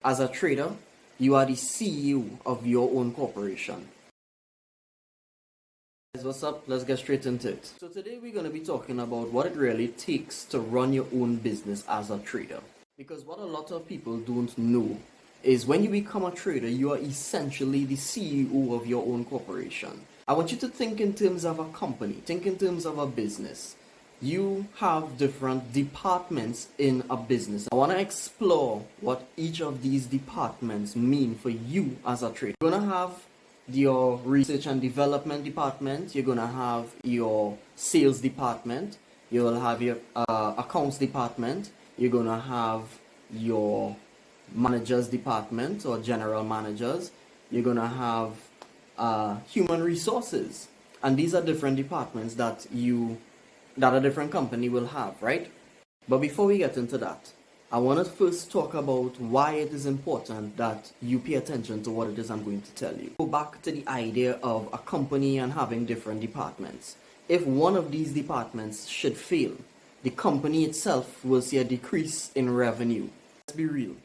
As a trader, you are the CEO of your own corporation. Guys, what's up? Let's get straight into it. So today we're going to be talking about what it really takes to run your own business as a trader. Because what a lot of people don't know is when you become a trader, you are essentially the CEO of your own corporation. I want you to think in terms of a company, think in terms of a business. You have different departments in a business. I want to explore what each of these departments mean for you as a trader. You're going to have your research and development department, you're going to have your sales department, you will have your accounts department, you're going to have your managers department or general managers, you're going to have human resources, and these are different departments that a different company will have, right? But before we get into that, I want to first talk about why it is important that you pay attention to what it is I'm going to tell you. Go back to the idea of a company and having different departments. If one of these departments should fail, the company itself will see a decrease in revenue. Let's be real.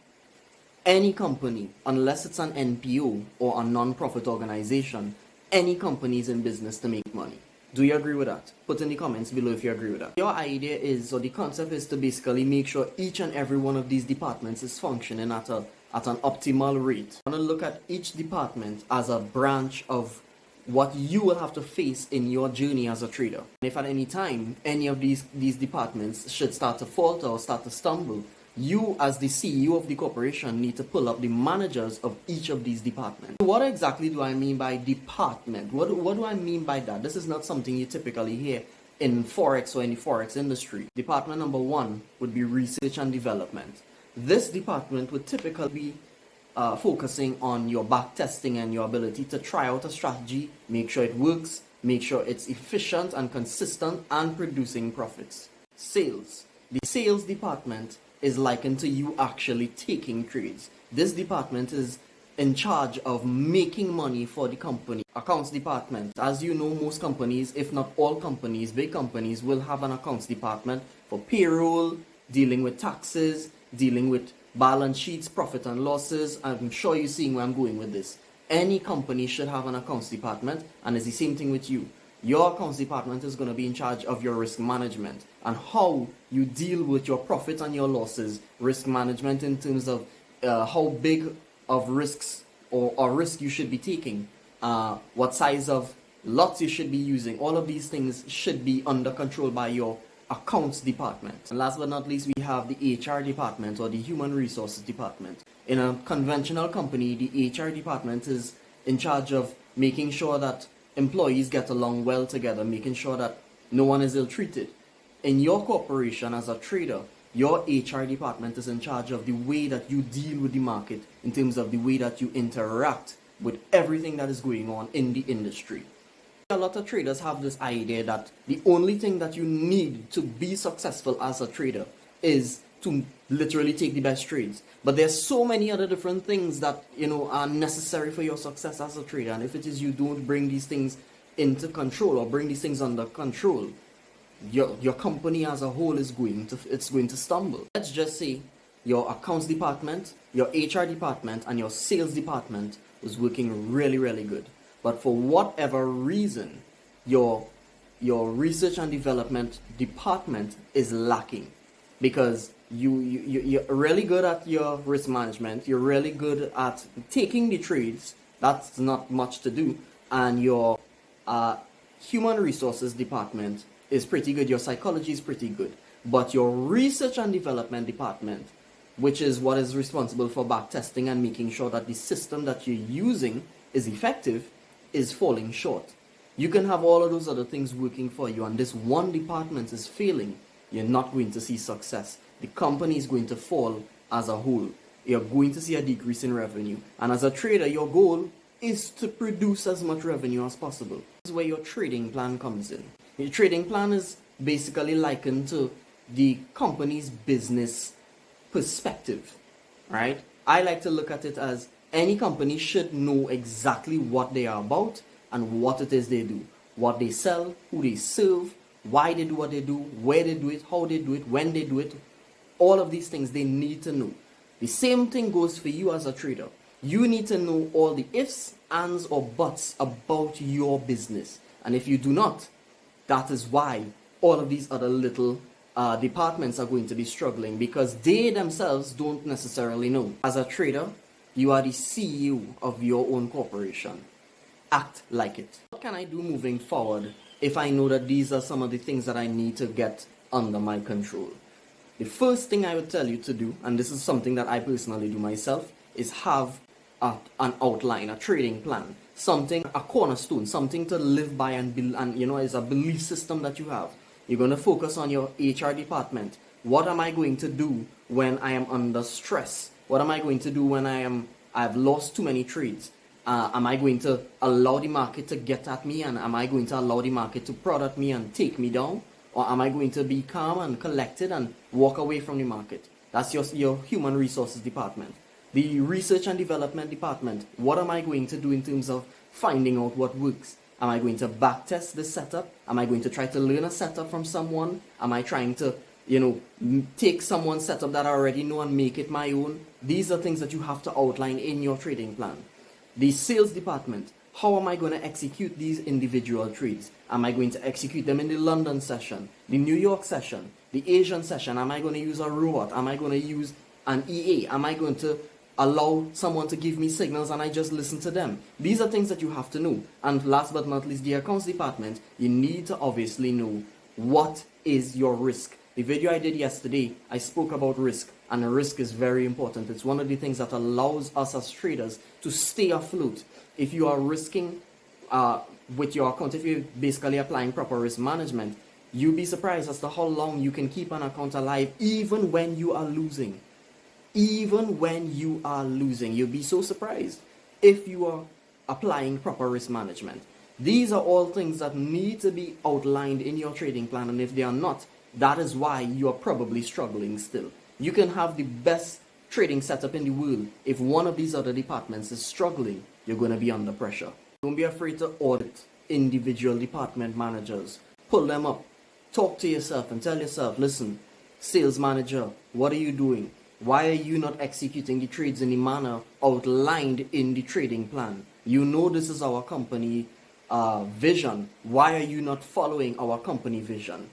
Any company, unless it's an NPO or a non-profit organization, any company is in business to make money. Do you agree with that? Put in the comments below if you agree with that. Your idea is, or the concept is to basically make sure each and every one of these departments is functioning at an optimal rate. I want to look at each department as a branch of what you will have to face in your journey as a trader. And if at any time any of these departments should start to falter or start to stumble, you as the CEO of the corporation need to pull up the managers of each of these departments. What exactly do I mean by department? What do I mean by that? This is not something you typically hear in Forex or in the Forex industry. Department number one would be research and development. This department would typically be focusing on your back testing and your ability to try out a strategy, make sure it works, make sure it's efficient and consistent and producing profits. Sales. The sales department is likened to you actually taking trades. This department is in charge of making money for the company. Accounts department. As you know, most companies, if not all companies, big companies will have an accounts department for payroll, dealing with taxes, dealing with balance sheets, profit and losses. I'm sure you're seeing where I'm going with this. Any company should have an accounts department, and it's the same thing with you. Your accounts department is going to be in charge of your risk management and how you deal with your profit and your losses. Risk management in terms of how big of risks or risk you should be taking, what size of lots you should be using. All of these things should be under control by your accounts department. And last but not least, we have the HR department or the human resources department. In a conventional company, the HR department is in charge of making sure that employees get along well together, making sure that no one is ill-treated. In your corporation as a trader, your HR department is in charge of the way that you deal with the market in terms of the way that you interact with everything that is going on in the industry. A lot of traders have this idea that the only thing that you need to be successful as a trader is to literally take the best trades. But there's so many other different things that are necessary for your success as a trader. And if it is you don't bring these things into control or bring these things under control, your company as a whole is going to stumble. Let's just say your accounts department, your HR department, and your sales department was working really, really good. But for whatever reason, your research and development department is lacking because you're really good at your risk management, you're really good at taking the trades, that's not much to do, and your human resources department is pretty good, your psychology is pretty good, but your research and development department, which is what is responsible for back testing and making sure that the system that you're using is effective, is falling short. You can have all of those other things working for you, and this one department is failing, you're not going to see success. The company is going to fall as a whole. You're going to see a decrease in revenue. And as a trader, your goal is to produce as much revenue as possible. This is where your trading plan comes in. Your trading plan is basically likened to the company's business perspective, right? I like to look at it as any company should know exactly what they are about and what it is they do, what they sell, who they serve, why they do what they do, where they do it, how they do it, when they do it. All of these things they need to know. The same thing goes for you as a trader. You need to know all the ifs, ands, or buts about your business. And if you do not, that is why all of these other little departments are going to be struggling, because they themselves don't necessarily know. As a trader, you are the CEO of your own corporation. Act like it. What can I do moving forward if I know that these are some of the things that I need to get under my control? The first thing I would tell you to do, and this is something that I personally do myself, is have an outline, a trading plan, something, a cornerstone, something to live by and build, and is a belief system that you have. You're going to focus on your HR department. What am I going to do when I am under stress? What am I going to do when I've lost too many trades? Am I going to allow the market to get at me, and am I going to allow the market to prod at me and take me down? Or am I going to be calm and collected and walk away from the market? That's your human resources department. The research and development department, what am I going to do in terms of finding out what works? Am I going to backtest the setup? Am I going to try to learn a setup from someone? Am I trying to, take someone's setup that I already know and make it my own? These are things that you have to outline in your trading plan. The sales department, how am I going to execute these individual trades? Am I going to execute them in the London session, the New York session, the Asian session? Am I going to use a robot? Am I going to use an EA? Am I going to allow someone to give me signals and I just listen to them? These are things that you have to know. And last but not least, the accounts department, you need to obviously know what is your risk. The video I did yesterday, I spoke about risk, and risk is very important. It's one of the things that allows us as traders to stay afloat. If you are risking with your account, if you're basically applying proper risk management, you'll be surprised as to how long you can keep an account alive even when you are losing. Even when you are losing, you'll be so surprised if you are applying proper risk management. These are all things that need to be outlined in your trading plan, and if they are not, that is why you are probably struggling still. You can have the best trading setup in the world. If one of these other departments is struggling, you're going to be under pressure. Don't be afraid to audit individual department managers. Pull them up. Talk to yourself and tell yourself, listen, sales manager, what are you doing? Why are you not executing the trades in the manner outlined in the trading plan? You know this is our company vision. Why are you not following our company vision?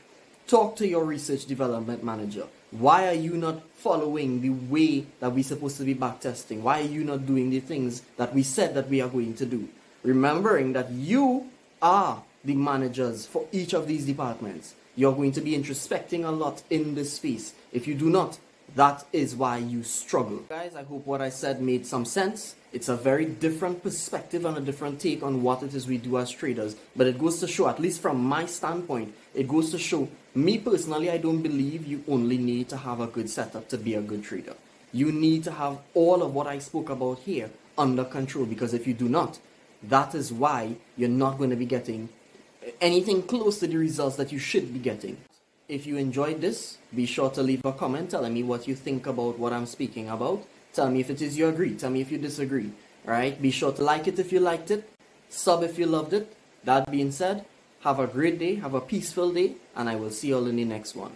Talk to your research development manager. Why are you not following the way that we're supposed to be backtesting? Why are you not doing the things that we said that we are going to do? Remembering that you are the managers for each of these departments. You're going to be introspecting a lot in this space. If you do not, that is why you struggle. Guys, I hope what I said made some sense. It's a very different perspective and a different take on what it is we do as traders. But it goes to show, at least from my standpoint, it goes to show, me personally, I don't believe you only need to have a good setup to be a good trader. You need to have all of what I spoke about here under control, because if you do not, that is why you're not going to be getting anything close to the results that you should be getting. If you enjoyed this, be sure to leave a comment telling me what you think about what I'm speaking about. Tell me if it is you agree. Tell me if you disagree. Alright? Be sure to like it if you liked it. Sub if you loved it. That being said, have a great day. Have a peaceful day. And I will see you all in the next one.